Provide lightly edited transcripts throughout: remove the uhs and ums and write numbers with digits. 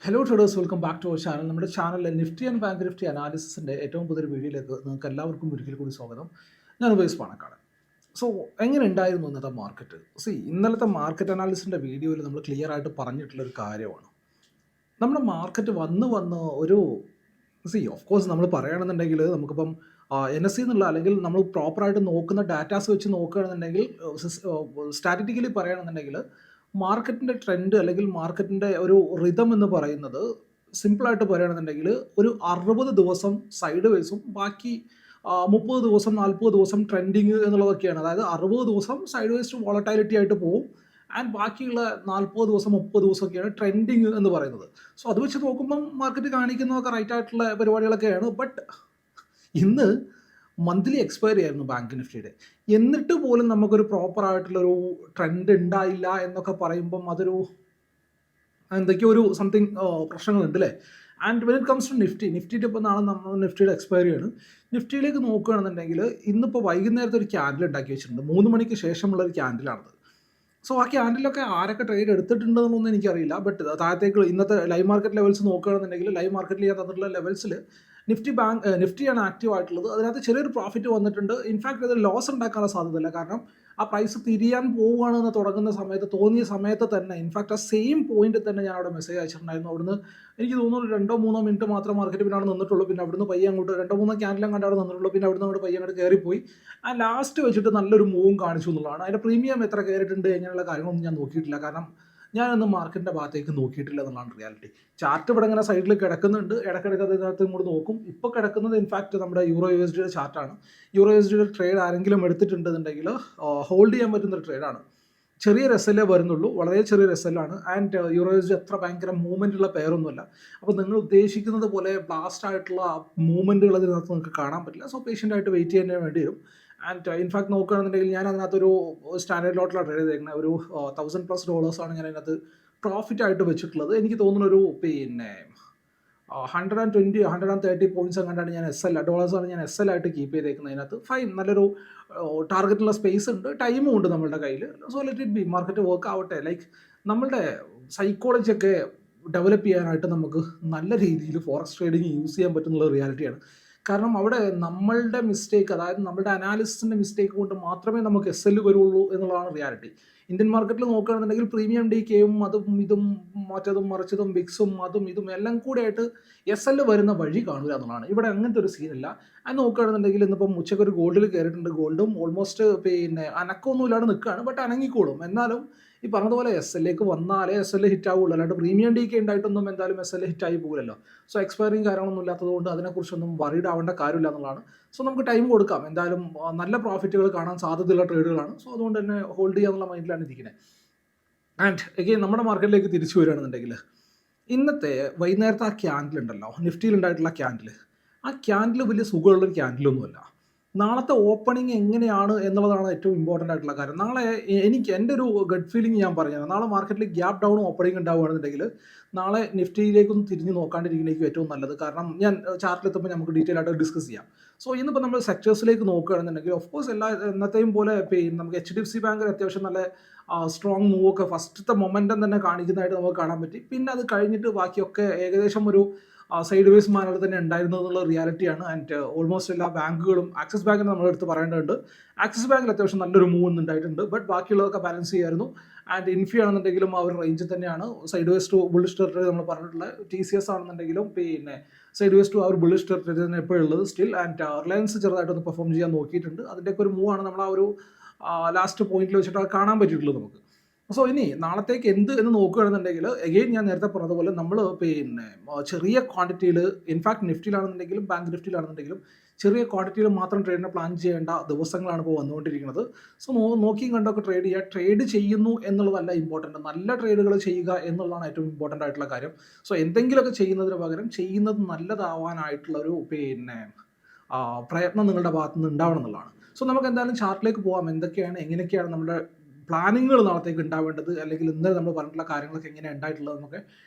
Hello traders, welcome back to our channel. നമ്മുടെ ചാനലിലെ Nifty and bank Nifty അനാലിസിൻ്റെ ഏറ്റവും പുതിയൊരു വീഡിയോയിലേക്ക് നിങ്ങൾക്ക് എല്ലാവർക്കും ഒരിക്കൽ കൂടി സ്വാഗതം. ഞാൻ ഉപേസ് പാണക്കാട്. സോ എങ്ങനെ ഉണ്ടായിരുന്നു ഇന്നത്തെ മാർക്കറ്റ്? ഇന്നലത്തെ മാർക്കറ്റ് അനാലിസിൻ്റെ വീഡിയോയിൽ നമ്മൾ ക്ലിയർ ആയിട്ട് പറഞ്ഞിട്ടുള്ളൊരു കാര്യമാണ്. നമ്മുടെ മാർക്കറ്റ് വന്ന് ഒരു ഓഫ് കോഴ്സ് നമ്മൾ പറയുകയാണെന്നുണ്ടെങ്കിൽ നമുക്കിപ്പം NSE എന്നുള്ള അല്ലെങ്കിൽ നമ്മൾ പ്രോപ്പറായിട്ട് നോക്കുന്ന ഡാറ്റാസ് വെച്ച് നോക്കുകയാണെന്നുണ്ടെങ്കിൽ സ്റ്റാറ്റിറ്റിക്കലി പറയുകയാണെന്നുണ്ടെങ്കിൽ മാർക്കറ്റിൻ്റെ ട്രെൻഡ് അല്ലെങ്കിൽ മാർക്കറ്റിൻ്റെ ഒരു റിതം എന്ന് പറയുന്നത് സിമ്പിളായിട്ട് പറയുകയാണെന്നുണ്ടെങ്കിൽ ഒരു 60 ദിവസം സൈഡ് വേസും ബാക്കി 30 ദിവസം 40 ദിവസം ട്രെൻഡിങ് എന്നുള്ളതൊക്കെയാണ്. അതായത് 60 ദിവസം സൈഡ് വേസ് വോളറ്റൈലിറ്റി ആയിട്ട് പോകും ആൻഡ് ബാക്കിയുള്ള 40 ദിവസം 30 ദിവസമൊക്കെയാണ് ട്രെൻഡിങ് എന്ന് പറയുന്നത്. സോ അത് വെച്ച് നോക്കുമ്പം മാർക്കറ്റ് കാണിക്കുന്നതൊക്കെ റൈറ്റ് ആയിട്ടുള്ള പരിപാടികളൊക്കെയാണ്. ബട്ട് ഇന്ന് മന്ത്ലി എക്സ്പയറി ആയിരുന്നു ബാങ്ക് നിഫ്റ്റിയുടെ, എന്നിട്ട് പോലും നമുക്കൊരു പ്രോപ്പറായിട്ടുള്ളൊരു ട്രെൻഡ് ഉണ്ടായില്ല എന്നൊക്കെ പറയുമ്പം അതൊരു എന്തൊക്കെയോ ഒരു സംതിങ് പ്രശ്നങ്ങളുണ്ട് അല്ലേ. And when it comes to നിഫ്റ്റിയുടെ ഇപ്പോൾ നാളെ നമ്മൾ നിഫ്റ്റിയുടെ എക്സ്പയറി ആണ്. നിഫ്റ്റിയിലേക്ക് നോക്കുകയാണെന്നുണ്ടെങ്കിൽ ഇന്നിപ്പോൾ വൈകുന്നേരത്തെ ഒരു ക്യാൻഡിൽ ഉണ്ടാക്കി വെച്ചിട്ടുണ്ട്. 3 മണിക്ക് ശേഷമുള്ള ഒരു ക്യാൻഡിലാണത്. സോ ആ ക്യാൻഡിലൊക്കെ ആരൊക്കെ ട്രേഡ് എടുത്തിട്ടുണ്ടെന്നൊന്നും എനിക്കറിയില്ല. ബട്ട് താഴത്തേക്ക് ഇന്നത്തെ ലൈവ് മാർക്കറ്റ് ലെവൽസ് നോക്കുകയാണെന്നുണ്ടെങ്കിൽ ലൈവ് മാർക്കറ്റിൽ ഞാൻ തന്നിട്ടുള്ള ലെവൽസിൽ നിഫ്റ്റിയാണ് ആക്റ്റീവ് ആയിട്ടുള്ളത്. അതിനകത്ത് ചെറിയൊരു പ്രോഫിറ്റ് വന്നിട്ടുണ്ട്. ഇൻഫാക്ട് അത് ലോസ് ഉണ്ടാക്കാനുള്ള സാധ്യതയില്ല. കാരണം ആ പ്രൈസ് തിരിയാൻ പോവുകയാണെന്ന് തുടങ്ങുന്ന സമയത്ത് തോന്നിയ സമയത്ത് തന്നെ ഇൻഫാക്ട് ആ സെയിം പോയിന്റ് തന്നെ ഞാൻ അവിടെ മെസ്സേജ് അയച്ചിട്ടുണ്ടായിരുന്നു. അവിടുന്ന് എനിക്ക് തോന്നുന്നു 2-3 മിനിറ്റ് മാത്രം മാർക്കറ്റ് പിന്നെ അവിടെ നിന്നിട്ടുള്ളൂ. പിന്നെ അവിടുന്ന് പയ്യെ അങ്ങോട്ട് 2-3 ക്യാൻഡിലും കണ്ട് അവിടെ നിന്നിട്ടുള്ളൂ. പിന്നെ അവിടുന്ന് അങ്ങോട്ട് പയ്യെ അങ്ങോട്ട് കയറിപ്പോയി. ആ ലാസ്റ്റ് വെച്ചിട്ട് നല്ലൊരു മൂവും കാണിച്ചു എന്നുള്ളതാണ്. അതിൻ്റെ പ്രീമിയം എത്ര കയറിയിട്ടുണ്ട് ഇങ്ങനെയുള്ള കാര്യങ്ങളൊന്നും ഞാൻ നോക്കിയിട്ടില്ല. കാരണം ഞാനൊന്നും മാർക്കറ്റിൻ്റെ ഭാഗത്തേക്ക് നോക്കിയിട്ടില്ല എന്നുള്ളതാണ് റിയാലിറ്റി. ചാർട്ട് ഇവിടെ ഇങ്ങനെ സൈഡിൽ കിടക്കുന്നുണ്ട്. ഇടയ്ക്കിടയ്ക്ക് അതിനകത്ത് ഇങ്ങോട്ട് നോക്കും. ഇപ്പോൾ കിടക്കുന്നത് ഇൻഫാക്ട് നമ്മുടെ യൂറോ USDയുടെ ചാർട്ടാണ്. യൂറോ USDയുടെ ട്രേഡ് ആരെങ്കിലും എടുത്തിട്ടുണ്ടെന്നുണ്ടെങ്കിൽ ഹോൾഡ് ചെയ്യാൻ പറ്റുന്നൊരു ട്രേഡാണ്. ചെറിയൊരു SL വരുന്നുള്ളൂ, വളരെ ചെറിയൊരു SL ആണ്. ആൻഡ് യൂറോ USD അത്ര ഭയങ്കര മൂവ്മെൻ്റ് ഉള്ള പെയറൊന്നുമല്ല. അപ്പോൾ നിങ്ങൾ ഉദ്ദേശിക്കുന്നത് പോലെ ബ്ലാസ്റ്റ് ആയിട്ടുള്ള മൂവ്മെൻറ്റുകൾ അതിനകത്ത് നിങ്ങൾക്ക് കാണാൻ പറ്റില്ല. സോ പേഷ്യൻ്റായിട്ട് വെയിറ്റ് ചെയ്യാൻ വേണ്ടി വരും. ആൻഡ് ഇൻഫാക്ട് നോക്കുകയാണെന്നുണ്ടെങ്കിൽ ഞാൻ അതിനകത്തൊരു സ്റ്റാൻഡേർഡ് ലോട്ടിലാണ് ട്രേഡ് ചെയ്തേക്കുന്നത്. ഒരു $1,000+ ഞാൻ അതിനകത്ത് പ്രോഫിറ്റ് ആയിട്ട് വെച്ചിട്ടുള്ളത്. എനിക്ക് തോന്നുന്നൊരു 120-130 പോയിന്റ്സ് കണ്ടാണ് ഞാൻ ഡോളേഴ്സാണ് ഞാൻ SL ആയിട്ട് കീപ്പ് ചെയ്തേക്കുന്നത്. അതിനകത്ത് ഫൈൻ, നല്ലൊരു ടാർഗറ്റുള്ള സ്പേസ് ഉണ്ട്, ടൈമും ഉണ്ട് നമ്മളുടെ കയ്യിൽ. So let it be, market work ആവട്ടെ. ലൈക്ക് നമ്മളുടെ സൈക്കോളജി ഒക്കെ ഡെവലപ്പ് ചെയ്യാനായിട്ട് നമുക്ക് നല്ല രീതിയിൽ ഫോറക്സ് ട്രേഡിങ് യൂസ് ചെയ്യാൻ പറ്റുന്നുള്ള റിയാലിറ്റിയാണ്. കാരണം അവിടെ നമ്മളുടെ മിസ്റ്റേക്ക്, അതായത് നമ്മുടെ അനാലിസിസിൻ്റെ മിസ്റ്റേക്ക് കൊണ്ട് മാത്രമേ നമുക്ക് SL വരുള്ളൂ എന്നുള്ളതാണ് റിയാലിറ്റി. ഇന്ത്യൻ മാർക്കറ്റിൽ നോക്കുകയാണെന്നുണ്ടെങ്കിൽ പ്രീമിയം DKയും അതും ഇതും മറ്റതും മറിച്ചതും ബിക്സും അതും ഇതും എല്ലാം കൂടെ ആയിട്ട് SL വരുന്ന വഴി കാണുക എന്നുള്ളതാണ്. ഇവിടെ അങ്ങനത്തെ ഒരു സീനില്ല. അത് നോക്കുകയാണെന്നുണ്ടെങ്കിൽ ഇന്നിപ്പം ഉച്ചക്കൊരു ഗോൾഡിൽ കയറിയിട്ടുണ്ട്. ഗോൾഡും ഓൾമോസ്റ്റ് അനക്കമൊന്നും ഇല്ലാതെ നിൽക്കുകയാണ്. ബട്ട് അനങ്ങിക്കോളും. എന്നാലും ഈ പറഞ്ഞതുപോലെ SLലേക്ക് വന്നാലേ SL ഹിറ്റ് ആവുള്ളൂ. അല്ലാണ്ട് പ്രീമിയം DK ഉണ്ടായിട്ടൊന്നും എന്തായാലും SL ഹിറ്റായി പോകില്ലല്ലോ. സോ എക്സ്പയറിങ് കാര്യങ്ങളൊന്നും ഇല്ലാത്തതുകൊണ്ട് അതിനെക്കുറിച്ചൊന്നും വറീഡ് ആവേണ്ട കാര്യമില്ല എന്നുള്ളതാണ്. സോ നമുക്ക് ടൈം കൊടുക്കാം. എന്തായാലും നല്ല പ്രോഫിറ്റുകൾ കാണാൻ സാധ്യതയുള്ള ട്രേഡുകളാണ്. സോ അതുകൊണ്ട് തന്നെ ഹോൾഡ് ചെയ്യാന്നുള്ള മൈൻഡിലാണ് ഇരിക്കുന്നത്. ആൻഡ് എഗെയിൻ നമ്മുടെ മാർക്കറ്റിലേക്ക് തിരിച്ചു വരികയാണെന്നുണ്ടെങ്കിൽ ഇന്നത്തെ വൈകുന്നേരത്തെ ആ ക്യാൻഡിൽ ഉണ്ടല്ലോ, നിഫ്റ്റിയിൽ ഉണ്ടായിട്ടുള്ള ക്യാൻഡിൽ, ആ ക്യാൻഡിൽ വലിയ സുഖമുള്ളൊരു ക്യാൻഡിലൊന്നുമല്ല. നാളത്തെ ഓപ്പണിംഗ് എങ്ങനെയാണ് എന്നുള്ളതാണ് ഏറ്റവും ഇമ്പോർട്ടൻ്റ് ആയിട്ടുള്ള കാര്യം. നാളെ എൻ്റെ ഒരു ഗഡ് ഫീലിംഗ് ഞാൻ പറഞ്ഞത്, നാളെ മാർക്കറ്റിൽ ഗ്യാപ്പ് ഡൗൺ ഓപ്പണിംഗ് ഉണ്ടാവുകയാണെന്നുണ്ടെങ്കിൽ നാളെ നിഫ്റ്റിയിലേക്കൊന്ന് തിരിഞ്ഞ് നോക്കാണ്ടിരിക്കുന്നതായിരിക്കും ഏറ്റവും നല്ലത്. കാരണം ഞാൻ ചാർട്ടിലെത്തുമ്പോൾ നമുക്ക് ഡീറ്റെയിൽ ആയിട്ട് ഡിസ്കസ് ചെയ്യാം. സോ ഇന്നിപ്പോൾ നമ്മൾ സെക്ടേഴ്സിലേക്ക് നോക്കുകയാണെന്നുണ്ടെങ്കിൽ ഓഫ് കോഴ്സ് എന്നത്തെയും പോലെ നമുക്ക് HDFC ബാങ്കിൽ അത്യാവശ്യം നല്ല സ്ട്രോങ് മൂവൊക്കെ ഫസ്റ്റത്തെ മൊമെൻറ്റം തന്നെ കാണിക്കുന്നതായിട്ട് നമുക്ക് കാണാൻ പറ്റി. പിന്നെ അത് കഴിഞ്ഞിട്ട് ബാക്കിയൊക്കെ ഏകദേശം ഒരു സൈഡ് വേസ് മാനർ തന്നെ ഉണ്ടായിരുന്നത് എന്നുള്ള റിയാലിറ്റിയാണ്. ആൻഡ് ഓൾമോസ്റ്റ് എല്ലാ ബാങ്കുകളും, ആക്സിസ് ബാങ്കിന് നമ്മളെടുത്ത് പറയേണ്ടതുണ്ട്, ആക്സിസ് ബാങ്കിൽ അത്യാവശ്യം നല്ലൊരു മൂവ് ഉണ്ടായിട്ടുണ്ട്. ബട്ട് ബാക്കിയുള്ളതൊക്കെ ബാലൻസ് ചെയ്യായിരുന്നു. ആൻഡ് ഇൻഫി ആണെന്നുണ്ടെങ്കിലും ആ ഒരു റേഞ്ചിൽ തന്നെയാണ്. Side vase to bullish territory നമ്മൾ പറഞ്ഞിട്ടുള്ളത്. TCS ആണെന്നുണ്ടെങ്കിലും സൈഡ് വേസ് ടു ആ ഒരു ബുള്ളിഷ് ടെറിട്ടറി തന്നെ എപ്പോഴും ഉള്ളത് സ്റ്റിൽ. ആൻഡ് റിലയൻസ് ചെറുതായിട്ടൊന്ന് പെർഫോം ചെയ്യാൻ നോക്കിയിട്ടുണ്ട്. അതിൻ്റെയൊക്കെ ഒരു മൂവാണ് നമ്മൾ ആ ഒരു ലാസ്റ്റ് പോയിന്റിൽ വെച്ചിട്ട് അത് കാണാൻ പറ്റിയിട്ടുള്ളത് നമുക്ക്. സോ ഇനി നാളത്തേക്ക് എന്ത് എന്ന് നോക്കുകയാണെന്നുണ്ടെങ്കിൽ എഗെയിൻ ഞാൻ നേരത്തെ പറഞ്ഞതുപോലെ നമ്മൾ ചെറിയ ക്വാണ്ടിറ്റിയിൽ, ഇൻഫാക്ട് നിഫ്റ്റിയിലാണെന്നുണ്ടെങ്കിലും ബാങ്ക് നിഫ്റ്റിയിലാണെന്നുണ്ടെങ്കിലും ചെറിയ ക്വാണ്ടിറ്റിയിൽ മാത്രം ട്രേഡിനെ പ്ലാൻ ചെയ്യേണ്ട ദിവസങ്ങളാണ് ഇപ്പോൾ വന്നുകൊണ്ടിരിക്കുന്നത്. സോ നോക്കിയും കണ്ടൊക്കെ ട്രേഡ് ചെയ്യുക. ട്രേഡ് ചെയ്യുന്നു എന്നുള്ളതല്ല ഇമ്പോർട്ടൻറ്റ്, നല്ല ട്രേഡുകൾ ചെയ്യുക എന്നുള്ളതാണ് ഏറ്റവും ഇമ്പോർട്ടൻ്റ് ആയിട്ടുള്ള കാര്യം. സോ എന്തെങ്കിലുമൊക്കെ ചെയ്യുന്നതിന് പകരം ചെയ്യുന്നത് നല്ലതാവാനായിട്ടുള്ളൊരു പ്രയത്നം നിങ്ങളുടെ ഭാഗത്തു നിന്ന് ഉണ്ടാവണം എന്നുള്ളതാണ്. സോ നമുക്ക് എന്തായാലും ചാർട്ടിലേക്ക് പോകാം. എങ്ങനെയൊക്കെയാണ് നമ്മുടെ പ്ലാനിങ്ങുകൾ നാളത്തേക്ക് ഉണ്ടാവേണ്ടത്, അല്ലെങ്കിൽ ഇന്നലെ നമ്മൾ പറഞ്ഞിട്ടുള്ള കാര്യങ്ങളൊക്കെ എങ്ങനെ ഉണ്ടായിട്ടുള്ളത് എന്നൊക്കെ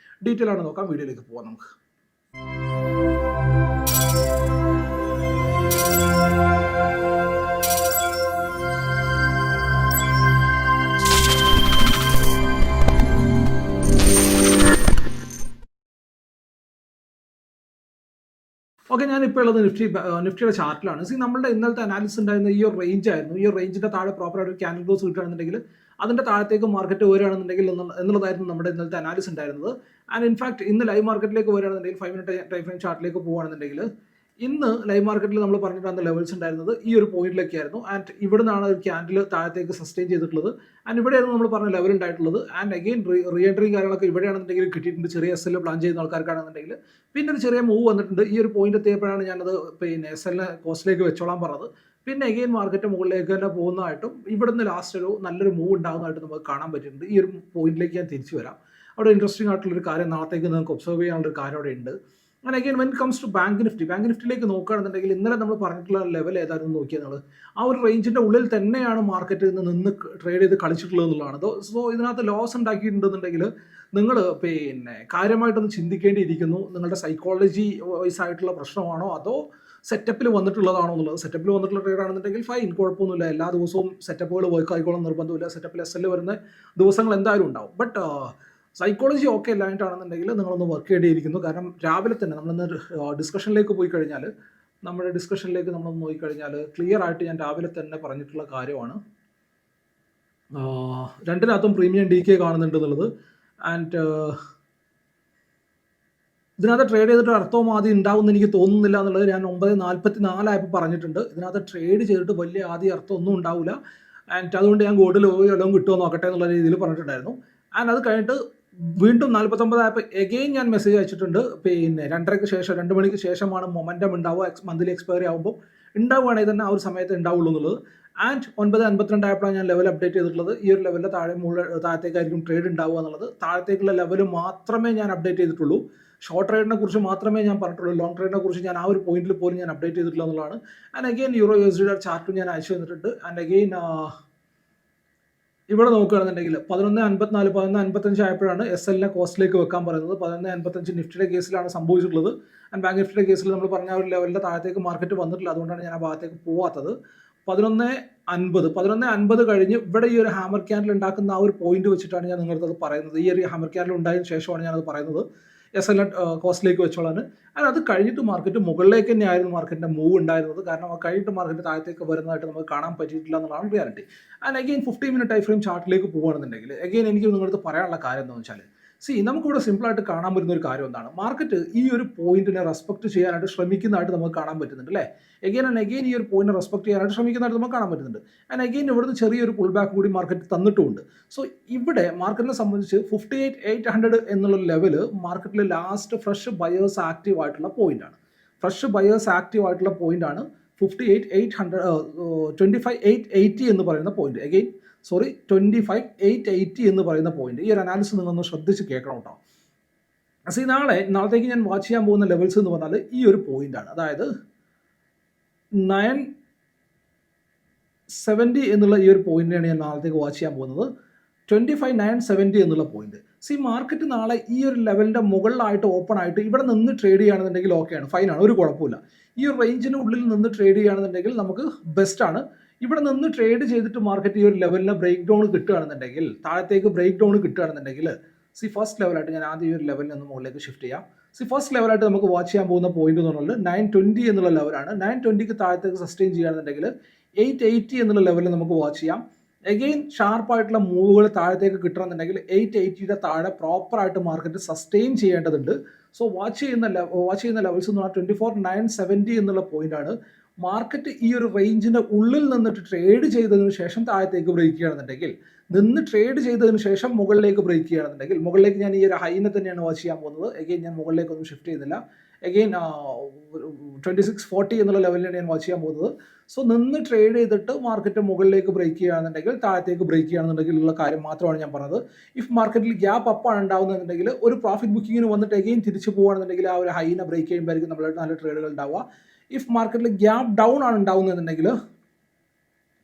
ഡീറ്റെയിൽ ആണ് നോക്കാം. വീഡിയോയിലേക്ക് പോകാം നമുക്ക്. ഓക്കെ, ഞാനിപ്പോൾ ഉള്ളത് നിഫ്റ്റിയുടെ ചാർട്ടിലാണ്. നമ്മളുടെ ഇന്നലത്തെ അനാലിസിസ് ഉണ്ടായിരുന്ന ഈ ഒരു റേഞ്ച് ആയിരുന്നു. ഈ ഒരു റേഞ്ചിന്റെ താഴെ പ്രോപ്പറായിട്ട് ഒരു ക്യാൻഡിൽ ക്ലോസ് കിട്ടുകയാണെന്നുണ്ടെങ്കിൽ അതിന്റെ താഴത്തേക്ക് മാർക്കറ്റ് വരികയാണെന്നുണ്ടെങ്കിൽ എന്നുള്ളതായിരുന്നു നമ്മുടെ ഇന്നലത്തെ അനാലിസിസ് ഉണ്ടായിരുന്നത്. ആൻഡ് ഇൻഫാക്ട് ഇന്ന് ലൈവ് മാർക്കറ്റിലേക്ക് വരികയാണെന്നുണ്ടെങ്കിൽ 5 മിനിറ്റ് ടൈം ഫ്രെയിം ചാർട്ടിലേക്ക് പോകുകയാണെന്നുണ്ടെങ്കിൽ ഇന്ന് ലൈവ് മാർക്കറ്റിൽ നമ്മൾ പറഞ്ഞിട്ടാണ് ലെവൽസ് ഉണ്ടായിരുന്നത് ഈ ഒരു പോയിന്റിലേക്കായിരുന്നു. ആൻഡ് ഇവിടെ നിന്നാണ് ഒരു ക്യാൻഡിൽ താഴത്തേക്ക് സസ്റ്റെയിൻ ചെയ്തിട്ടുള്ളത്. ആൻഡ് ഇവിടെയായിരുന്നു നമ്മൾ പറഞ്ഞ ലെവൽ ഉണ്ടായിട്ടുള്ളത്. ആൻഡ് അഗെയിൻ റീ എൻട്രി കാര്യങ്ങളൊക്കെ ഇവിടെയാണെന്നുണ്ടെങ്കിൽ കിട്ടിയിട്ടുണ്ട്. ചെറിയ എസ് എൽ പ്ലാൻ ചെയ്യുന്ന ആൾക്കാർക്കാണെന്നുണ്ടെങ്കിൽ പിന്നെ ഒരു ചെറിയ മൂവ് വന്നിട്ടുണ്ട്. ഈ ഒരു പോയിന്റ് എത്തിയപ്പോഴാണ് ഞാനത് പിന്നെ എസ് എല്ലിനെ കോസ്റ്റിലേക്ക് വെച്ചോളാൻ പറഞ്ഞത്. പിന്നെ അഗെയിൻ മാർക്കറ്റ് മുകളിലേക്ക് തന്നെ പോകുന്നതായിട്ടും ഇവിടുന്ന് ലാസ്റ്റ് ഒരു നല്ലൊരു മൂവ് ഉണ്ടാകുന്നതായിട്ട് നമുക്ക് കാണാൻ പറ്റിയിട്ടുണ്ട്. ഈ ഒരു പോയിന്റിലേക്ക് ഞാൻ തിരിച്ചു വരാം. അവിടെ ഇൻട്രസ്റ്റിംഗ് ആയിട്ടുള്ളൊരു കാര്യം നാളത്തേക്ക് നിങ്ങൾക്ക് ഒബ്സർവ് ചെയ്യാനുള്ളൊരു കാര്യം അവിടെ ഉണ്ട്. And again when comes to bank നിഫ്റ്റിയിലേക്ക് നോക്കുകയാണെന്നുണ്ടെങ്കിൽ ഇന്നലെ നമ്മൾ പറഞ്ഞിട്ടുള്ള ലെവൽ ഏതായിരുന്നു നോക്കിയാൽ നമ്മൾ ആ ഒരു റേഞ്ചിന്റെ ഉള്ളിൽ തന്നെയാണ് മാർക്കറ്റ് നിന്ന് ട്രേഡ് ചെയ്ത് കളിച്ചിട്ടുള്ളത് എന്നുള്ളതാണ്. സോ ഇതിനകത്ത് ലോസ് ഉണ്ടാക്കിയിട്ടുണ്ടെന്നുണ്ടെങ്കിൽ നിങ്ങൾ പിന്നെ കാര്യമായിട്ടൊന്ന് ചിന്തിക്കേണ്ടിയിരിക്കുന്നു. നിങ്ങളുടെ സൈക്കോളജി വൈസ് ആയിട്ടുള്ള പ്രശ്നമാണോ അതോ സെറ്റപ്പിൽ വന്നിട്ടുള്ളതാണോ എന്നുള്ളത്. സെറ്റപ്പിൽ വന്നിട്ടുള്ള ട്രേഡ് ആണെന്നുണ്ടെങ്കിൽ ഫൈൻ, കുഴപ്പമൊന്നുമില്ല. എല്ലാ ദിവസവും സെറ്റപ്പുകൾ വർക്ക് ആയിക്കോളം നിർബന്ധമില്ല. സെറ്റപ്പിൽ എസ് എൽ വരുന്ന ദിവസങ്ങൾ എന്തായാലും ഉണ്ടാവും. ബട്ട് സൈക്കോളജി ഓക്കെ അല്ലായിട്ടാണെന്നുണ്ടെങ്കിൽ നിങ്ങളൊന്ന് വർക്ക് ചെയ്യേണ്ടിയിരിക്കുന്നു. കാരണം രാവിലെ തന്നെ നമ്മളൊന്ന് ഡിസ്കഷനിലേക്ക് പോയി കഴിഞ്ഞാൽ നമ്മളൊന്ന് നോക്കിക്കഴിഞ്ഞാൽ ക്ലിയർ ആയിട്ട് ഞാൻ രാവിലെ തന്നെ പറഞ്ഞിട്ടുള്ള കാര്യമാണ്. രണ്ടിനകത്തും പ്രീമിയം ഡി കെ കാണുന്നുണ്ട് എന്നുള്ളത്. ആൻഡ് ഇതിനകത്ത് ട്രേഡ് ചെയ്തിട്ട് അർത്ഥവും ആദ്യം ഉണ്ടാവും എന്ന് എനിക്ക് തോന്നുന്നില്ല എന്നുള്ളത് ഞാൻ 9:44 ആയപ്പോൾ പറഞ്ഞിട്ടുണ്ട്. ഇതിനകത്ത് ട്രേഡ് ചെയ്തിട്ട് വലിയ ആദ്യം അർത്ഥം ഒന്നും ഉണ്ടാവില്ല. ആൻഡ് അതുകൊണ്ട് ഞാൻ ഗോൾഡിൽ എല്ലാം കിട്ടുമോ നോക്കട്ടെ എന്നുള്ള രീതിയിൽ പറഞ്ഞിട്ടുണ്ടായിരുന്നു. ആൻഡ് അത് കഴിഞ്ഞിട്ട് വീണ്ടും 49 ആയപ്പോൾ എഗെയിൻ ഞാൻ മെസ്സേജ് അയച്ചിട്ടുണ്ട്. പിന്നെ 2:30 ശേഷം 2 മണിക്ക് ശേഷമാണ് മൊമെൻറ്റം ഉണ്ടാവുക. മന്ത്ലി എക്സ്പയറി ആകുമ്പോൾ ഉണ്ടാവുകയാണെങ്കിൽ തന്നെ ആ ഒരു സമയത്ത് ഉണ്ടാവുള്ളൂ എന്നുള്ളത്. ആൻഡ് 9:52 ആയപ്പോഴാണ് ഞാൻ ലെവൽ അപ്ഡേറ്റ് ചെയ്തിട്ടുള്ളത്. ഈ ഒരു ലെവലിൻ്റെ താഴത്തേക്കായിരിക്കും ട്രേഡ് ഉണ്ടാവുക എന്നുള്ളത്. താഴത്തേക്കുള്ള ലെവൽ മാത്രമേ ഞാൻ അപ്ഡേറ്റ് ചെയ്തിട്ടുള്ളൂ. ഷോർട്ട് ട്രേഡിനെ കുറിച്ച് മാത്രമേ ഞാൻ പറഞ്ഞിട്ടുള്ളൂ. ലോങ് ട്രേഡിനെ കുറിച്ച് ഞാൻ ആ ഒരു പോയിന്റിൽ പോലും ഞാൻ അപ്ഡേറ്റ് ചെയ്തിട്ടില്ല എന്നുള്ളതാണ്. ആൻഡ് അഗെയിൻ യൂറോ USD ചാർട്ടും ഞാൻ അയച്ചു തന്നിട്ടുണ്ട്. ആൻഡ് അഗെയിൻ ഇവിടെ നോക്കുകയാണെന്നുണ്ടെങ്കിൽ 11:54 11:55 ആയപ്പോഴാണ് എസ് എല്ലിനെ കോസ്റ്റിലേക്ക് വെക്കാൻ പറയുന്നത്. 11:55 നിഫ്റ്റിയുടെ കേസിലാണ് സംഭവിച്ചിട്ടുള്ളത്. ആൻഡ് ബാങ്ക് നിഫ്റ്റിയുടെ കേസിൽ നമ്മൾ പറഞ്ഞ ഒരു ലെവലിൻ്റെ താഴത്തേക്ക് മാർക്കറ്റ് വന്നിട്ടില്ല. അതുകൊണ്ടാണ് ഞാൻ ആ ഭാഗത്തേക്ക് പോവാത്തത്. 11:50 കഴിഞ്ഞ് ഇവിടെ ഈ ഒരു ഹാമർ ക്യാൻഡിൽ ഉണ്ടാക്കുന്ന ആ ഒരു പോയിന്റ് വെച്ചിട്ടാണ് ഞാൻ നിങ്ങളുടെ അത് പറയുന്നത്. ഈ ഒരു ഹാമർ ക്യാൻഡിൽ ഉണ്ടായതിനു ശേഷമാണ് ഞാനത് പറയുന്നത് എസ് എൽ കോസ്റ്റിലേക്ക് വെച്ചോളാൻ. ആൻഡ് അത് കഴിഞ്ഞിട്ട് മാർക്കറ്റ് മുകളിലേക്ക് തന്നെയായിരുന്നു മാർക്കറ്റിൻ്റെ മൂവ് ഉണ്ടായിരുന്നത്. കാരണം ആ കഴിഞ്ഞിട്ട് മാർക്കറ്റ് താഴത്തേക്ക് വരുന്നതായിട്ട് നമുക്ക് കാണാൻ പറ്റിയിട്ടില്ല എന്നുള്ളതാണ് reality. And again 15 minute time frame ചാർട്ടിലേക്ക് പോകുകയാണെന്നുണ്ടെങ്കിൽ അഗെയിൻ എനിക്ക് നിങ്ങളടുത്ത് പറയാനുള്ള കാര്യം എന്താണെന്ന് വെച്ചാൽ നമുക്കിവിടെ സിമ്പിളായിട്ട് കാണാൻ പറ്റുന്ന ഒരു കാര്യം എന്താണ്, മാർക്കറ്റ് ഈ ഒരു പോയിന്റിനെ റെസ്പെക്ട് ചെയ്യാനായിട്ട് ശ്രമിക്കുന്നതായിട്ട് നമുക്ക് കാണാൻ പറ്റുന്നുണ്ട് അല്ലേ. എഗെയിൻ ആൻഡ് അഗെയിൻ ഈ ഒരു പോയിന്റിനെ റെസ്പെക്ട് ചെയ്യാനായിട്ട് ശ്രമിക്കുന്നതായിട്ട് നമുക്ക് കാണാൻ പറ്റുന്നുണ്ട്. ആൻഡ് അഗെയിൻ ഇവിടുന്ന് ചെറിയൊരു പുൾ ബാക്ക് കൂടി മാർക്കറ്റ് തന്നിട്ടുമുണ്ട്. സോ ഇവിടെ മാർക്കറ്റിനെ സംബന്ധിച്ച് 58,800 എന്നുള്ള ലെവൽ മാർക്കറ്റിൽ ലാസ്റ്റ് ഫ്രഷ് ബയേഴ്സ് ആക്റ്റീവ് ആയിട്ടുള്ള പോയിന്റാണ്. 25,880 എന്ന് പറയുന്ന പോയിന്റ്. അഗെയിൻ 25,880 എന്ന് പറയുന്ന പോയിന്റ്. ഈ ഒരു അനാലിസിസ് നിങ്ങളൊന്ന് ശ്രദ്ധിച്ച് കേൾക്കണം കേട്ടോ. നാളത്തേക്ക് ഞാൻ വാച്ച് ചെയ്യാൻ പോകുന്ന ലെവൽസ് എന്ന് പറഞ്ഞാൽ ഈ ഒരു പോയിന്റാണ്. അതായത് 970 എന്നുള്ള ഈ ഒരു പോയിന്റിനെയാണ് ഞാൻ നാളത്തേക്ക് വാച്ച് ചെയ്യാൻ പോകുന്നത്. 25,970 എന്നുള്ള പോയിന്റ്. മാർക്കറ്റ് നാളെ ഈ ഒരു ലെവലിന്റെ മുകളിലായിട്ട് ഓപ്പൺ ആയിട്ട് ഇവിടെ നിന്ന് ട്രേഡ് ചെയ്യുകയാണെന്നുണ്ടെങ്കിൽ ഓക്കെയാണ്, ഫൈനാണ്, ഒരു കുഴപ്പമില്ല. ഈ ഒരു റേഞ്ചിന് ഉള്ളിൽ നിന്ന് ട്രേഡ് ചെയ്യുകയാണെന്നുണ്ടെങ്കിൽ നമുക്ക് ബെസ്റ്റാണ്. ഇവിടെ നിന്ന് ട്രേഡ് ചെയ്തിട്ട് മാർക്കറ്റ് ഈ ഒരു ലെവലിന് ബ്രേക്ക് ഡൗൺ കിട്ടുകയാണെന്നുണ്ടെങ്കിൽ, താഴത്തേക്ക് ബ്രേക്ക് ഡൗൺ കിട്ടുകയാണെന്നുണ്ടെങ്കിൽ ഫസ്റ്റ് ലെവലായിട്ട് ഞാൻ ആദ്യം ഈ ഒരു ലെവലിൽ നിന്ന് മുകളിലേക്ക് ഷിഫ്റ്റ് ചെയ്യാം. ഫസ്റ്റ് ലെവലായിട്ട് നമുക്ക് വാച്ച് ചെയ്യാൻ പോകുന്ന പോയിന്റ് എന്ന് പറഞ്ഞാൽ 920 എന്നുള്ള ലെവലാണ്. 920ക്ക് താഴത്തേക്ക് സസ്റ്റെയിൻ ചെയ്യുകയാണെന്നുണ്ടെങ്കിൽ 880 എന്നുള്ള ലെവലിൽ നമുക്ക് വാച്ച് ചെയ്യാം. എഗെയിൻ ഷാർപ്പായിട്ടുള്ള മൂവുകൾ താഴത്തേക്ക് കിട്ടണമെന്നുണ്ടെങ്കിൽ 880യുടെ താഴെ പ്രോപ്പറായിട്ട് മാർക്കറ്റ് സസ്റ്റെയിൻ ചെയ്യേണ്ടതുണ്ട്. സോ വാച്ച് ചെയ്യുന്ന ലെവൽസ് എന്ന് പറഞ്ഞാൽ 24,970 എന്നുള്ള പോയിന്റാണ്. മാർക്കറ്റ് ഈ ഒരു റേഞ്ചിന്റെ ഉള്ളിൽ നിന്നിട്ട് ട്രേഡ് ചെയ്തതിനു ശേഷം താഴത്തേക്ക് ബ്രേക്ക് ചെയ്യുകയാണെന്നുണ്ടെങ്കിൽ, ട്രേഡ് ചെയ്തതിനു ശേഷം മുകളിലേക്ക് ബ്രേക്ക് ചെയ്യുകയാണെന്നുണ്ടെങ്കിൽ, മുകളിലേക്ക് ഞാൻ ഈ ഒരു ഹൈനെ തന്നെയാണ് വാച്ച് ചെയ്യാൻ പോകുന്നത്. എഗെയിൻ ഞാൻ മുകളിലേക്കൊന്നും ഷിഫ്റ്റ് ചെയ്യുന്നില്ല. എഗെയിൻ 2640 എന്നുള്ള ലെവലിലാണ് ഞാൻ വാച്ച് ചെയ്യാൻ പോകുന്നത്. സോ നിന്ന് ട്രേഡ് ചെയ്തിട്ട് മാർക്കറ്റ് മുകളിലേക്ക് ബ്രേക്ക് ചെയ്യുകയാണെന്നുണ്ടെങ്കിൽ, താഴത്തേക്ക് ബ്രേക്ക് ചെയ്യുകയാണെന്നുണ്ടെങ്കിൽ ഉള്ള കാര്യം മാത്രമാണ് ഞാൻ പറഞ്ഞത്. ഇഫ് മാർക്കറ്റിൽ ഗ്യാപ്പ് അപ്പാണ് ഉണ്ടാകുന്നതെന്നുണ്ടെങ്കിൽ ഒരു പ്രോഫിറ്റ് ബുക്കിങ്ങിന് വന്നിട്ട് എഗെയിൻ തിരിച്ചു പോകുകയാണെന്നുണ്ടെങ്കിൽ ആ ഒരു ഹൈനെ ബ്രേക്ക് ചെയ്യുമ്പോഴായിരിക്കും നമ്മളായിട്ട് നല്ല ട്രേഡുകൾ ഉണ്ടാവുക. ഇഫ് മാർക്കറ്റിൽ ഗ്യാപ്പ് ഡൗൺ ആണ് ഉണ്ടാവുന്നതെന്നുണ്ടെങ്കിൽ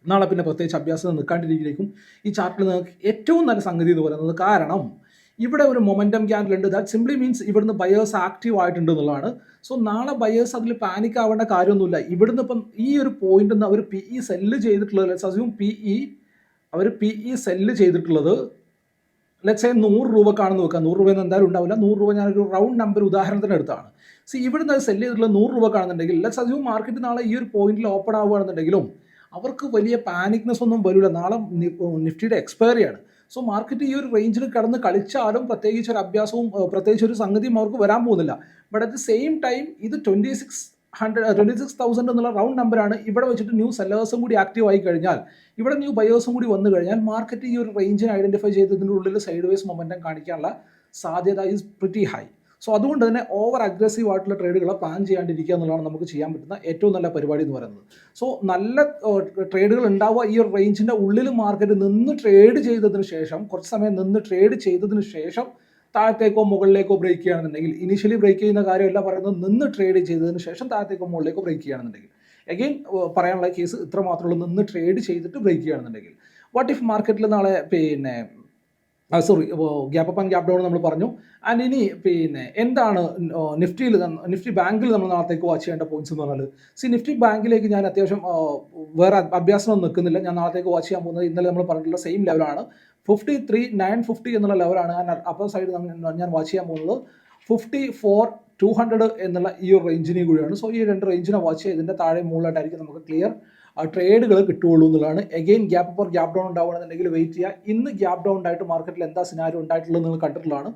നാളെ പിന്നെ പ്രത്യേകിച്ച് അഭ്യാസം നിൽക്കാണ്ടിരിക്കും. ഈ ചാർട്ടിൽ നിങ്ങൾക്ക് ഏറ്റവും നല്ല സംഗതി എന്ന് പറയുന്നത്, കാരണം ഇവിടെ ഒരു മൊമെൻറ്റം ക്യാൻഡിൽ ഉണ്ട്. ദാറ്റ് സിംപ്ലി മീൻസ് ഇവിടുന്ന് ബയേഴ്സ് ആക്റ്റീവ് ആയിട്ടുണ്ട് എന്നുള്ളതാണ്. സോ നാളെ ബയേഴ്സ് അതിൽ പാനിക് ആവേണ്ട കാര്യമൊന്നുമില്ല. ഇവിടുന്ന് ഇപ്പം ഈ ഒരു പോയിന്റ് നിന്ന് അവർ PE സെല്ല് ചെയ്തിട്ടുള്ളത്, അവർ PE സെല്ല് ചെയ്തിട്ടുള്ളത് ലെറ്റ്സ് സേ 100 രൂപക്കാണെന്ന് വെക്കുക. 100 രൂപയൊന്നും എന്തായാലും ഉണ്ടാവില്ല. 100 രൂപ ഞാനൊരു റൗണ്ട് നമ്പർ ഉദാഹരണത്തിന് എടുത്താണ്. ഇവിടുന്ന് അത് സെല് ചെയ്തിട്ടുള്ള 100 രൂപക്കാണെന്നുണ്ടെങ്കിൽ ലെറ്റ്സ് അസ്യൂം മാർക്കറ്റ് നാളെ ഈ ഒരു പോയിന്റിൽ ഓപ്പൺ ആവുകയാണെന്നുണ്ടെങ്കിലും അവർക്ക് വലിയ പാനിക്നെസ് ഒന്നും വരില്ല. നാളെ നിഫ്റ്റിയുടെ എക്സ്പയറി ആണ്. മാർക്കറ്റ് ഈ ഒരു റേഞ്ചിൽ കടന്ന് കളിച്ചാലും പ്രത്യേകിച്ച് ഒരു അഭ്യാസവും പ്രത്യേകിച്ച് ഒരു സംഗതിയും അവർക്ക് വരാൻ പോകുന്നില്ല. But at the same time ഇത് 26,000 എന്നുള്ള റൗണ്ട് നമ്പറാണ്. ഇവിടെ വെച്ചിട്ട് ന്യൂ സെല്ലേഴ്സും കൂടി ആക്റ്റീവ് ആയി കഴിഞ്ഞാൽ, ഇവിടെ ന്യൂ ബയേഴ്സും കൂടി വന്നു കഴിഞ്ഞാൽ മാർക്കറ്റ് ഈ ഒരു റേഞ്ചിനെ ഐഡന്റിഫൈ ചെയ്തതിൻ്റെ ഉള്ളിൽ സൈഡ് വേസ് മൊമെന്റം കാണിക്കാനുള്ള സാധ്യത ഈസ് പ്രിറ്റി ഹൈ. അതുകൊണ്ട് തന്നെ ഓവർ അഗ്രസീവ് ആയിട്ടുള്ള ട്രേഡുകളെ പ്ലാൻ ചെയ്യാണ്ടിരിക്കുക എന്നുള്ളതാണ് നമുക്ക് ചെയ്യാൻ പറ്റുന്ന ഏറ്റവും നല്ല പരിപാടി എന്ന് പറയുന്നത്. നല്ല ട്രേഡുകൾ ഉണ്ടാവുക ഈ ഒരു റേഞ്ചിൻ്റെ ഉള്ളിൽ മാർക്കറ്റ് നിന്ന് ട്രേഡ് ചെയ്തതിന് ശേഷം, കുറച്ച് സമയം നിന്ന് ട്രേഡ് ചെയ്തതിന് ശേഷം താഴത്തേക്കോ മുകളിലേക്കോ ബ്രേക്ക് ചെയ്യുകയാണെന്നുണ്ടെങ്കിൽ, ഇനിഷ്യലി ബ്രേക്ക് ചെയ്യുന്ന കാര്യമല്ല പറയുന്നത്, നിന്ന് ട്രേഡ് ചെയ്തതിന് ശേഷം താഴത്തേക്കോ മുകളിലേക്കോ ബ്രേക്ക് ചെയ്യുകയാണെന്നുണ്ടെങ്കിൽ, അഗെയിൻ പറയാനുള്ള കേസ് ഇത്ര മാത്രമേ ഉള്ളൂ, നിന്ന് ട്രേഡ് ചെയ്തിട്ട് ബ്രേക്ക് ചെയ്യുകയാണെന്നുണ്ടെങ്കിൽ. വാട്ട് ഇഫ് മാർക്കറ്റിൽ നാളെ gap up and gap down നമ്മൾ പറഞ്ഞു. ആൻഡ് ഇനി എന്താണ് നിഫ്റ്റി ബാങ്കിൽ നമ്മൾ നാളത്തേക്ക് വാച്ച് ചെയ്യേണ്ട പോയിന്റ്സ് എന്ന് പറഞ്ഞാൽ, നിഫ്റ്റി ബാങ്കിലേക്ക് ഞാൻ അത്യാവശ്യം വേറെ അഭ്യാസമൊന്നും നിൽക്കുന്നില്ല. ഞാൻ നാളത്തേക്ക് വാച്ച് ചെയ്യാൻ പോകുന്നത് ഇന്നലെ നമ്മൾ പറഞ്ഞിട്ടുള്ള സെയിം ലെവലാണ്, 53,950 എന്നുള്ള ലെവലാണ്. അപ്പർ സൈഡ് ഞാൻ വാച്ച് ചെയ്യാൻ പോകുന്നത് 54,200 എന്നുള്ള ഈ ഒരു റേഞ്ചിനെ കൂടിയാണ്. ഈ രണ്ട് റേഞ്ചിനെ വാച്ച് ചെയ്യുക. ഇതിൻ്റെ താഴെ മുകളിലായിട്ടായിരിക്കും നമുക്ക് ക്ലിയർ ട്രേഡുകൾ കിട്ടുകയുള്ളൂ എന്നുള്ളതാണ്. Again gap up or gap down ഉണ്ടാവുകയാണെന്നുണ്ടെങ്കിൽ വെയിറ്റ് ചെയ്യുക. ഇന്ന് ഗ്യാപ്പ് ഡൗൺ ആയിട്ട് മാർക്കറ്റിൽ എന്താ സിനാരിയോ ഉണ്ടായിട്ടുള്ളത് നിങ്ങൾ കണ്ടിട്ടുള്ളതാണ്.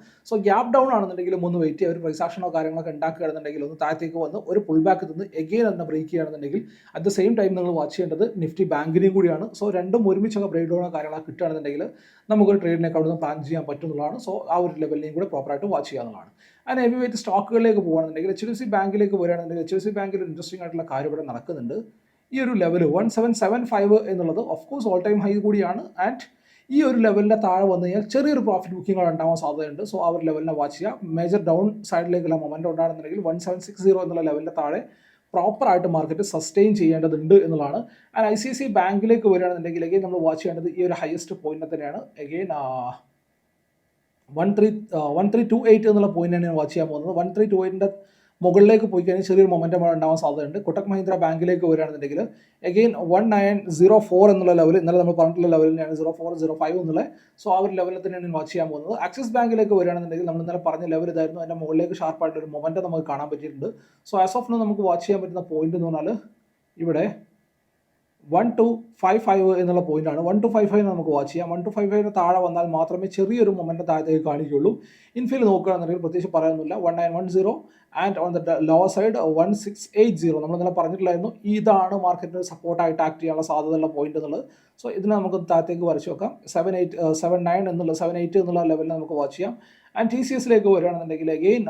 ഗ്യാപ്പ് ഡൗൺ ആണെന്നുണ്ടെങ്കിലും ഒന്ന് വെയിറ്റ് ചെയ്യുക. ഒരു പ്രൈസ് ആക്ഷനോ കാര്യങ്ങളൊക്കെ ഉണ്ടാക്കുകയാണെന്നുണ്ടെങ്കിൽ ഒന്ന് താഴത്തേക്ക് വന്ന് ഒരു പുൾ ബാക്ക് നിന്ന് എഗെയിൻ അതിനെ ബ്രേക്ക് ചെയ്യുകയാണെന്നുണ്ടെങ്കിൽ അറ്റ് ദ സെയിം ടൈം നിങ്ങൾ വാച്ച് ചെയ്യേണ്ടത് നിഫ്റ്റി ബാങ്കിനെയും കൂടിയാണ്. രണ്ടും ഒരുമിച്ചൊക്കെ ബ്രേക്ക് ഡൗണോ കാര്യങ്ങളൊക്കെ കിട്ടുകയാണെന്നുണ്ടെങ്കിൽ നമുക്കൊരു ട്രേഡിനൊക്കെ അവിടെ നിന്ന് പ്ലാൻ ചെയ്യാൻ പറ്റുന്നതാണ്. ആ ഒരു ലെവലിനെയും കൂടെ പ്രോപ്പറായിട്ട് വാച്ച് ചെയ്യാവുന്നതാണ്. ആൻഡ് ഹെവി വെയിറ്റ് സ്റ്റോക്കുകളിലേക്ക് പോകുകയാണെന്നുണ്ടെങ്കിൽ HDFC ബാങ്കിലേക്ക് വരികയാണെന്നുണ്ടെങ്കിൽ HDFC ബാങ്കിൽ ഒരു ഇൻട്രസ്റ്റിംഗ് ആയിട്ടുള്ള കാര്യം ഇവിടെ നടക്കുന്നുണ്ട്. ഈ ഒരു ലെവൽ 1775 എന്നുള്ളത് of course all time high കൂടിയാണ്. ആൻഡ് ഈ ഒരു ലെവലിൻ്റെ താഴെ വന്നു കഴിഞ്ഞാൽ ചെറിയൊരു പ്രോഫിറ്റ് ബുക്കിംഗ് ഉണ്ടാവാൻ സാധ്യതയുണ്ട്. ആ ഒരു ലെവലിനെ വാച്ച് ചെയ്യുക. മേജർ ഡൗൺ സൈഡിലേക്കുള്ള മൊമെൻ്റ് ഉണ്ടാകുന്നുണ്ടെങ്കിൽ 1760 എന്നുള്ള ലെവലിൻ്റെ താഴെ പ്രോപ്പറായിട്ട് മാർക്കറ്റ് സസ്റ്റെയിൻ ചെയ്യേണ്ടതുണ്ട് എന്നുള്ളതാണ്. ആൻഡ് ICICI ബാങ്കിലേക്ക് വരികയാണെന്നുണ്ടെങ്കിൽ അഗെയിൻ നമ്മൾ വാച്ച് ചെയ്യേണ്ടത് ഈ ഒരു ഹയസ്റ്റ് പോയിന്റിനെ തന്നെയാണ്. അഗെയിൻ 1328 എന്നുള്ള പോയിന്റാണ് ഞാൻ വാച്ച് ചെയ്യാൻ പോകുന്നത്. 1328ൻ്റെ മുകളിലേക്ക് പോയി കഴിഞ്ഞാൽ ചെറിയൊരു മൊമെന്റം ഉണ്ടാവാൻ സാധ്യതയുണ്ട്. കൊട്ടക് മഹീന്ദ്ര ബാങ്കിലേക്ക് വരികയാണെന്നുണ്ടെങ്കിൽ അഗെയിൻ 1904 എന്നുള്ള ലെവൽ, ഇന്നലെ നമ്മൾ പറഞ്ഞിട്ടുള്ള ലെവലിനാണ് 0405 എന്നുള്ള. ആ ഒരു ലെവലിൽ തന്നെയാണ് ഞാൻ വാച്ച് ചെയ്യാൻ പോകുന്നത്. ആക്സിസ് ബാങ്കിലേക്ക് വരികയാണെന്നുണ്ടെങ്കിൽ നമ്മൾ ഇന്നലെ പറഞ്ഞ ലെവൽ ഇതായിരുന്നു. അതിൻ്റെ മുകളിലേക്ക് ഷാർപ്പായിട്ട് ഒരു മൊമെന്റം നമുക്ക് കാണാൻ പറ്റിയിട്ടുണ്ട്. ആസ് ഓഫ് നോ നമുക്ക് വാച്ച് ചെയ്യാൻ പറ്റുന്ന പോയിന്റ് എന്ന് പറഞ്ഞാൽ ഇവിടെ 1255 എന്നുള്ള പോയിന്റാണ്. 1255 നമുക്ക് വാച്ച് ചെയ്യാം. 1255 താഴെ വന്നാൽ മാത്രമേ ചെറിയൊരു മൊമെന്റം താഴത്തേക്ക് കാണിക്കുകയുള്ളൂ. ഇൻഫിൽ നോക്കുകയാണെന്നുണ്ടെങ്കിൽ പ്രത്യേകിച്ച് പറയാനൊന്നുമില്ല. 1910 and on the lower side 1680 നമ്മൾ ഇന്നലെ പറഞ്ഞിട്ടില്ലായിരുന്നു ഇതാണ് മാർക്കറ്റിന് സപ്പോർട്ടായിട്ട് ആക്ട് ചെയ്യാനുള്ള സാധ്യതയുള്ള പോയിന്റ് എന്നുള്ളത്. ഇതിനെ നമുക്ക് താഴത്തേക്ക് വരച്ച് വെക്കാം. 78 എന്നുള്ള ലെവലിൽ നമുക്ക് വാച്ച് ചെയ്യാം. ആൻഡ് TCSലേക്ക് വരികയാണെന്നുണ്ടെങ്കിൽ അഗെയിൻ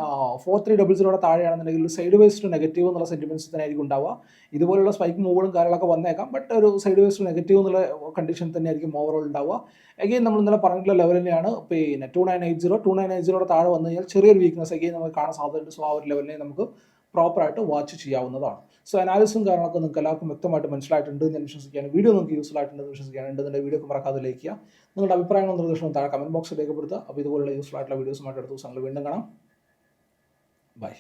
4300 താഴെയാണെന്നുണ്ടെങ്കിൽ സൈഡ് വേസ് ടു നെഗറ്റീവ് എന്നുള്ള സെന്റിമെന്റ്സ് തന്നെ ആയിരിക്കും ഉണ്ടാവുക. ഇതുപോലുള്ള സ്പൈക്ക് മൂവുകളും കാര്യങ്ങളൊക്കെ വന്നേക്കാം. ബട്ട് ഒരു സൈഡ് വേസ് ടു നെഗറ്റീവ് എന്നുള്ള കണ്ടീഷൻ തന്നെ ആയിരിക്കും ഓവറോൾ ഉണ്ടാവുക. അഗെയിൻ നമ്മൾ ഇന്നലെ പറഞ്ഞിട്ടുള്ള ലെവൽ തന്നെയാണ് 2980 താഴെ വന്നു കഴിഞ്ഞാൽ ചെറിയൊരു വീക്ക്നെസ് അഗെയിൻ നമുക്ക് കാണാൻ സാധ്യതയുണ്ട്. ആ ഒരു ലെവലിനെ നമുക്ക് പ്രോപ്പറായിട്ട് വാച്ച് ചെയ്യാവുന്നതാണ്. അനാലിസും കാര്യങ്ങളൊക്കെ നിങ്ങൾക്ക് എല്ലാവർക്കും വ്യക്തമായിട്ട് മനസ്സിലായിട്ടുണ്ട് എന്ന് വിശ്വസിക്കുകയാണ്. വീഡിയോ നിങ്ങൾക്ക് യൂസ്ഫുൾ ആയിട്ടുണ്ടെന്ന് വിശ്വസിക്കുകയാണ്. എൻ്റെ വീഡിയോക്ക് മറക്കാതെ ലൈക്ക് ചെയ്യുക. നിങ്ങളുടെ അഭിപ്രായങ്ങളും നിർദ്ദേശങ്ങളും താഴെ കമന്റ് ബോക്സിൽ രേഖപ്പെടുത്തുക. അപ്പോൾ ഇതുപോലുള്ള യൂസ്ഫുൾ ആയിട്ടുള്ള വീഡിയോസുമായിട്ട് അടുത്ത ദിവസങ്ങളിൽ വീണ്ടും കാണാം. ബൈ.